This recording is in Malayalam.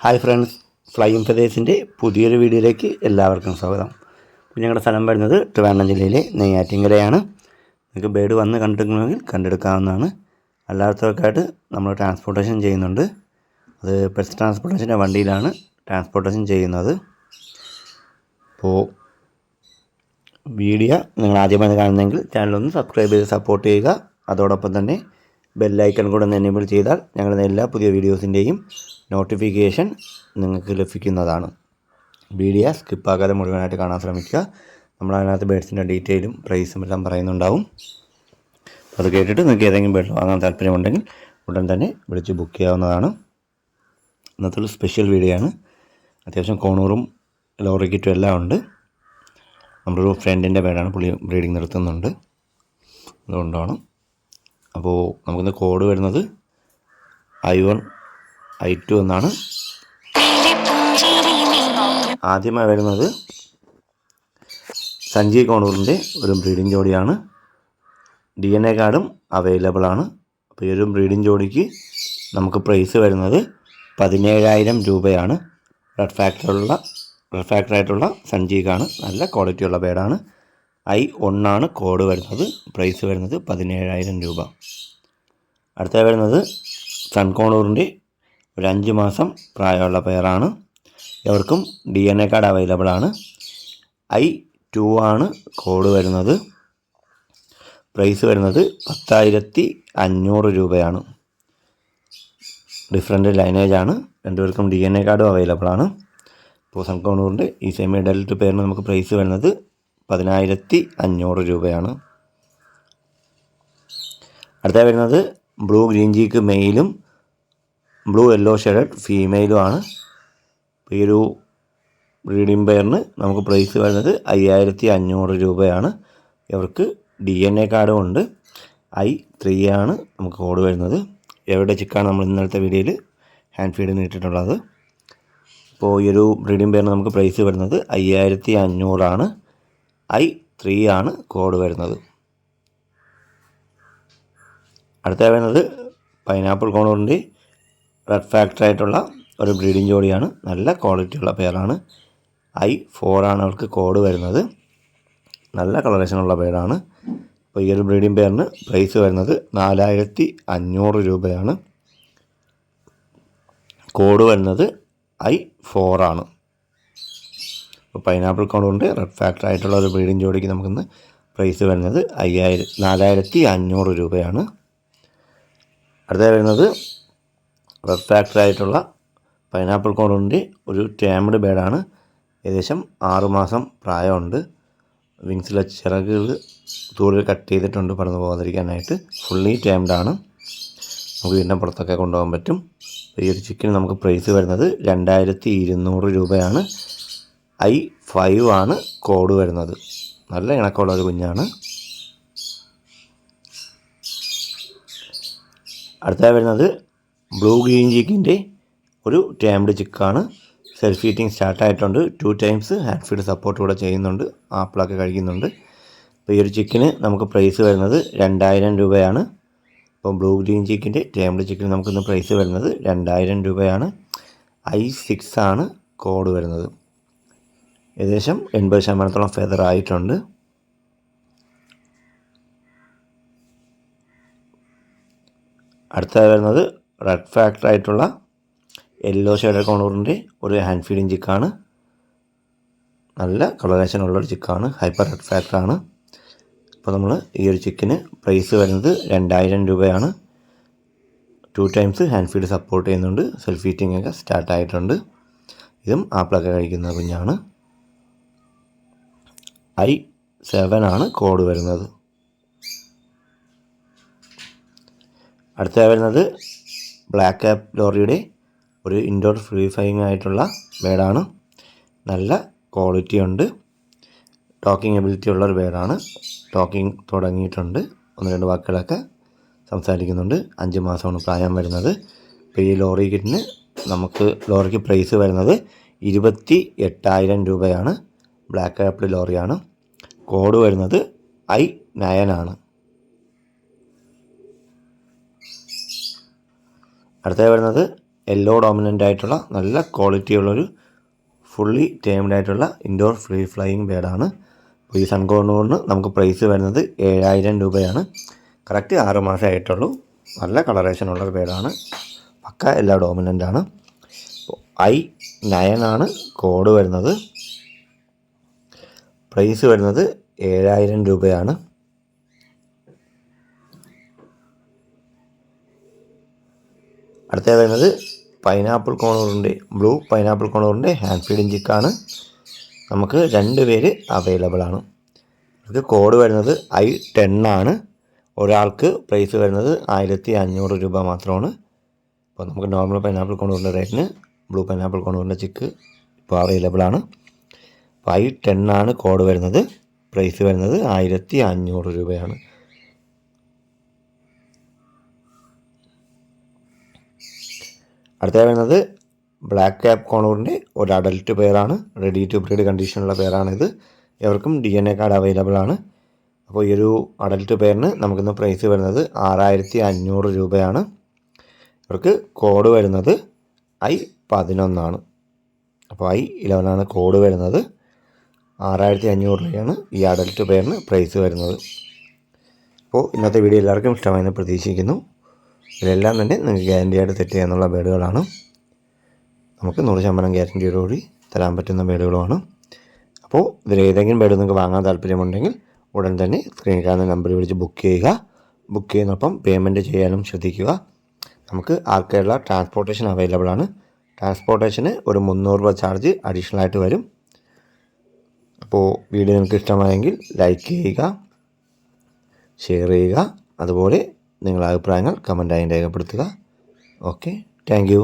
ഹായ് ഫ്രണ്ട്സ്, ഫ്ലൈയിങ് ഫെതേഴ്സിൻ്റെ പുതിയൊരു വീഡിയോയിലേക്ക് എല്ലാവർക്കും സ്വാഗതം. അപ്പോൾ ഞങ്ങളുടെ സ്ഥലം വരുന്നത് ട്രിവാൻഡ്രം ജില്ലയിലെ നെയ്യാറ്റിൻകരയാണ്. നിങ്ങൾക്ക് ബേഡ് വന്ന് കണ്ടെടുക്കണമെങ്കിൽ കണ്ടെടുക്കാവുന്നതാണ്. അല്ലാത്തവർക്കായിട്ട് നമ്മൾ ട്രാൻസ്പോർട്ടേഷൻ ചെയ്യുന്നുണ്ട്. അത് പെറ്റ്സ് ട്രാൻസ്പോർട്ടേഷൻ്റെ വണ്ടിയിലാണ് ട്രാൻസ്പോർട്ടേഷൻ ചെയ്യുന്നത്. അപ്പോൾ വീഡിയോ നിങ്ങൾ ആദ്യമായി കാണുന്നെങ്കിൽ ചാനലൊന്ന് സബ്സ്ക്രൈബ് ചെയ്ത് സപ്പോർട്ട് ചെയ്യുക. അതോടൊപ്പം തന്നെ ബെല്ലൈക്കൺ കൂടെ ഒന്ന് എനേബിൾ ചെയ്താൽ ഞങ്ങളുടെ എല്ലാ പുതിയ വീഡിയോസിൻ്റെയും നോട്ടിഫിക്കേഷൻ നിങ്ങൾക്ക് ലഭിക്കുന്നതാണ്. വീഡിയോ സ്കിപ്പാക്കാതെ മുഴുവനായിട്ട് കാണാൻ ശ്രമിക്കുക. നമ്മളതിനകത്ത് ബേഡ്സിൻ്റെ ഡീറ്റെയിലും പ്രൈസും എല്ലാം പറയുന്നുണ്ടാവും. അത് കേട്ടിട്ട് നിങ്ങൾക്ക് ഏതെങ്കിലും ബേഡ് വാങ്ങാൻ താല്പര്യമുണ്ടെങ്കിൽ ഉടൻ തന്നെ വിളിച്ച് ബുക്ക് ചെയ്യാവുന്നതാണ്. ഇന്നത്തെ ഒരു സ്പെഷ്യൽ വീഡിയോ ആണ്. അത്യാവശ്യം കോണൂറും ലോറി കിറ്റും എല്ലാം ഉണ്ട്. നമ്മുടെ ഒരു ഫ്രണ്ടിൻ്റെ ബേഡാണ്, പുള്ളി ബ്രീഡിങ് നിർത്തുന്നുണ്ട്, അതുകൊണ്ടാണ്. അപ്പോൾ നമുക്കിന്ന് കോഡ് വരുന്നത് I1 I2 എന്നാണ്. ആദ്യമായി വരുന്നത് സഞ്ജയ് കോണൂറിൻ്റെ ഒരു ബ്രീഡിംഗ് ജോഡിയാണ്. DNA കാർഡും അവൈലബിൾ ആണ്. അപ്പോൾ ഈ ഒരു ബ്രീഡിംഗ് ജോഡിക്ക് നമുക്ക് പ്രൈസ് വരുന്നത് 17,000 രൂപയാണ്. റെഡ് ഫാക്ടറായിട്ടുള്ള സഞ്ജയ്ക്കാണ്. നല്ല ക്വാളിറ്റിയുള്ള ബേഡാണ്. I1 ആണ് കോഡ് വരുന്നത്. പ്രൈസ് വരുന്നത് 17,000 രൂപ. അടുത്ത വരുന്നത് സൺകോണൂറിൻ്റെ ഒരു 5 മാസം പ്രായമുള്ള പെയറാണ്. ഇവർക്കും DNA കാർഡ് അവൈലബിൾ ആണ്. I2 ആണ് കോഡ് വരുന്നത്. പ്രൈസ് വരുന്നത് 10,500 രൂപയാണ്. ഡിഫറെൻറ്റ് ലൈനേജാണ്. രണ്ടുപേർക്കും DNA കാർഡും അവൈലബിൾ ആണ്. ഇപ്പോൾ സൺകോണൂറിൻ്റെ ഈ സെമി അഡൽട്ട് പെയറിന് നമുക്ക് പ്രൈസ് വരുന്നത് 10,500 രൂപയാണ്. അടുത്ത വരുന്നത് ബ്ലൂ ഗ്രീൻ ചീക്ക് മെയിലും ബ്ലൂ യെല്ലോ ഷെഡഡ് ഫീമെയിലുമാണ്. ഈ ഒരു ബ്രീഡിംഗ് പെയറിന് നമുക്ക് പ്രൈസ് വരുന്നത് 5,500 രൂപയാണ്. ഇവർക്ക് DNA കാർഡും ഉണ്ട്. I3 ആണ് നമുക്ക് കോഡ് വരുന്നത്. എവിടെ ചിക്കാണ് നമ്മൾ ഇന്നലത്തെ വീഡിയോയിൽ ഹാൻഡ് ഫീഡിന് ഇട്ടിട്ടുള്ളത്. ഇപ്പോൾ ഈ ഒരു ബ്രീഡിംഗ് പെയറിന് നമുക്ക് പ്രൈസ് വരുന്നത് 5,500 ആണ്. I3 ആണ് കോഡ് വരുന്നത്. അടുത്ത വരുന്നത് പൈനാപ്പിൾ കോണൂറിൻ്റെ റെഡ് ഫാക്ടറായിട്ടുള്ള ഒരു ബ്രീഡിംഗ് ജോഡിയാണ്. നല്ല ക്വാളിറ്റിയുള്ള പെയറാണ്. I4 ആണ് അവർക്ക് കോഡ് വരുന്നത്. നല്ല കളറേഷനുള്ള പെയറാണ്. അപ്പോൾ ഈ ഒരു ബ്രീഡിംഗ് പെയറിന് പ്രൈസ് വരുന്നത് 4,500 രൂപയാണ്. കോഡ് വരുന്നത് I4 ആണ്. ഇപ്പോൾ പൈനാപ്പിൾ കോണൂറിൻ്റെ റെഡ് ഫാക്ടറായിട്ടുള്ള ഒരു ബ്രീഡിംഗ് ജോഡിക്ക് നമുക്കിന്ന് പ്രൈസ് വരുന്നത് 4,500 രൂപയാണ്. അടുത്ത വരുന്നത് റെഡ് ഫാക്ടറായിട്ടുള്ള പൈനാപ്പിൾ കോണൂറിൻ്റെ ഒരു ടേംഡ് ബേഡാണ്. ഏകദേശം 6 മാസം പ്രായമുണ്ട്. വിങ്സിലെ ചിറകുകൾ തൂറിൽ കട്ട് ചെയ്തിട്ടുണ്ട് പറന്നു പോകാതിരിക്കാനായിട്ട്. ഫുള്ളി ടേംഡാണ്. നമുക്ക് വീടിൻ്റെ പുറത്തൊക്കെ കൊണ്ടുപോകാൻ പറ്റും. ഈ ഒരു ചിക്കന് നമുക്ക് പ്രൈസ് വരുന്നത് 2,200 രൂപയാണ്. I5 ആണ് കോഡ് വരുന്നത്. നല്ല ഇണക്കമുള്ള ഒരു കുഞ്ഞാണ്. അടുത്ത വരുന്നത് ബ്ലൂ ഗ്രീൻ ചീക്കിൻ്റെ ഒരു ടേംഡ് ചിക്കാണ്. സെൽഫ് ഈറ്റിംഗ് സ്റ്റാർട്ടായിട്ടുണ്ട്. 2 ടൈംസ് ഹാൻഡ് ഫീഡ് സപ്പോർട്ട് കൂടെ ചെയ്യുന്നുണ്ട്. ആപ്പിളൊക്കെ കഴിക്കുന്നുണ്ട്. അപ്പോൾ ഈ ഒരു ചിക്കന് നമുക്ക് പ്രൈസ് വരുന്നത് 2,000 രൂപയാണ്. അപ്പോൾ ബ്ലൂ ഗ്രീൻ ചീക്കിൻ്റെ ടേംഡ് ചിക്കന് നമുക്കിന്ന് പ്രൈസ് വരുന്നത് 2,000 രൂപയാണ്. I6 ആണ് കോഡ് വരുന്നത്. ഏകദേശം 80% ഫെദർ ആയിട്ടുണ്ട്. അടുത്ത വരുന്നത് റെഡ് ഫാക്ടറായിട്ടുള്ള യെല്ലോ ഷെയ്ഡ് കോണൂറിൻ്റെ ഒരു ഹാൻഡ് ഫീഡിങ് ചിക്കാണ്. നല്ല കളറേഷൻ ഉള്ളൊരു ചിക്കാണ്. ഹൈപ്പർ റെഡ് ഫാക്ടറാണ്. അപ്പോൾ നമ്മൾ ഈ ഒരു ചിക്കന് പ്രൈസ് വരുന്നത് 2,000 രൂപയാണ്. 2 ടൈംസ് ഹാൻഡ് ഫീഡ് സപ്പോർട്ട് ചെയ്യുന്നുണ്ട്. സെൽഫ് ഈറ്റിംഗ് ഒക്കെ സ്റ്റാർട്ടായിട്ടുണ്ട്. ഇതും ആപ്പിളൊക്കെ കഴിക്കുന്ന കുഞ്ഞാണ്. I7 ആണ് കോഡ് വരുന്നത്. അടുത്ത വരുന്നത് ബ്ലാക്ക് ആപ്പ് ലോറിയുടെ ഒരു ഇൻഡോർ ഫ്രീ ഫ്ലൈയിങ് ആയിട്ടുള്ള ബേഡാണ്. നല്ല ക്വാളിറ്റി ഉണ്ട്. ടോക്കിംഗ് എബിലിറ്റി ഉള്ളൊരു ബേഡാണ്. ടോക്കിംഗ് തുടങ്ങിയിട്ടുണ്ട്. 1-2 വാക്കുകളൊക്കെ സംസാരിക്കുന്നുണ്ട്. 5 മാസമാണ് പ്രായം വരുന്നത്. ഇപ്പോൾ ഈ ലോറി കിറ്റിന് നമുക്ക് ലോറിക്ക് പ്രൈസ് വരുന്നത് 28,000 രൂപയാണ്. Black apple ലോറിയാണ്. കോഡ് വരുന്നത് I9 ആണ്. അടുത്ത വരുന്നത് യെല്ലോ ഡോമിനൻ്റ് ആയിട്ടുള്ള നല്ല ക്വാളിറ്റിയുള്ളൊരു ഫുള്ളി ടേംഡ് ആയിട്ടുള്ള ഇൻഡോർ ഫ്രീ ഫ്ലൈയിങ് ബേഡാണ്. അപ്പോൾ ഈ സൺകോർണൂറിന് നമുക്ക് പ്രൈസ് വരുന്നത് 7000 രൂപയാണ്. കറക്റ്റ് 6 മാസമേ ആയിട്ടുള്ളൂ. നല്ല കളറേഷനുള്ളൊരു ബേഡാണ്. പക്ക എല്ലാ ഡോമിനൻ്റ് ആണ്. I9 ആണ് കോഡ് വരുന്നത്. പ്രൈസ് വരുന്നത് 7000 രൂപയാണ്. അടുത്ത വരുന്നത് പൈനാപ്പിൾ കോണൂറിൻ്റെ പൈനാപ്പിൾ കോണൂറിൻ്റെ ഹാൻഡ് ഫീഡിങ് ചിക്കാണ്. നമുക്ക് 2 പേര് അവൈലബിൾ ആണ്. ഇത് കോഡ് വരുന്നത് I10 ആണ്. ഒരാൾക്ക് പ്രൈസ് വരുന്നത് 1500 രൂപ മാത്രമാണ്. അപ്പോൾ നമുക്ക് നോർമൽ പൈനാപ്പിൾ കോണൂറിൻ്റെ റേറ്റിന് ബ്ലൂ പൈനാപ്പിൾ കോണൂറിൻ്റെ ചിക്ക് ഇപ്പോൾ അവൈലബിൾ ആണ്. അപ്പോൾ I10 ആണ് കോഡ് വരുന്നത്. പ്രൈസ് വരുന്നത് 1500 രൂപയാണ്. അടുത്ത വരുന്നത് ബ്ലാക്ക് ക്യാപ്പ് കോണൂറിൻ്റെ ഒരു അഡൽട്ട് പെയറാണ്. റെഡി ടു ബ്രീഡ് കണ്ടീഷനുള്ള പെയറാണിത്. ഇവർക്കും DNA കാർഡ് അവൈലബിൾ ആണ്. അപ്പോൾ ഈ ഒരു അഡൽട്ട് പെയറിന് നമുക്കിന്ന് പ്രൈസ് വരുന്നത് 6500 രൂപയാണ്. ഇവർക്ക് കോഡ് വരുന്നത് I11 ആണ്. അപ്പോൾ I11 ആണ് കോഡ് വരുന്നത്. 6500 രൂപയാണ് ഈ അഡൽട്ട് പെയറിന് പ്രൈസ് വരുന്നത്. അപ്പോൾ ഇന്നത്തെ വീഡിയോ എല്ലാവർക്കും ഇഷ്ടമായെന്ന് പ്രതീക്ഷിക്കുന്നു. ഇതിലെല്ലാം തന്നെ നിങ്ങൾക്ക് ഗ്യാരണ്ടിയായിട്ട് സെറ്റ് ചെയ്യാനുള്ള ബേഡുകളാണ്. നമുക്ക് 100% ഗ്യാരണ്ടിയോടുകൂടി തരാൻ പറ്റുന്ന ബേഡുകളുമാണ്. അപ്പോൾ ഇതിലേതെങ്കിലും ബേഡ് നിങ്ങൾക്ക് വാങ്ങാൻ താല്പര്യമുണ്ടെങ്കിൽ ഉടൻ തന്നെ സ്ക്രീനിൽ കാണുന്ന നമ്പർ വിളിച്ച് ബുക്ക് ചെയ്യുക. ബുക്ക് ചെയ്യുന്നൊപ്പം പേയ്മെൻറ്റ് ചെയ്യാനും ശ്രദ്ധിക്കുക. നമുക്ക് ആൾ കേരള ട്രാൻസ്പോർട്ടേഷൻ അവൈലബിൾ ആണ്. ട്രാൻസ്പോർട്ടേഷന് ഒരു 300 രൂപ ചാർജ് അഡീഷണൽ ആയിട്ട് വരും. അപ്പോൾ വീഡിയോ നിങ്ങൾക്ക് ഇഷ്ടമായെങ്കിൽ ലൈക്ക് ചെയ്യുക, ഷെയർ ചെയ്യുക. അതുപോലെ നിങ്ങളുടെ അഭിപ്രായങ്ങൾ കമൻറ്റായി രേഖപ്പെടുത്തുക. Okay, thank you.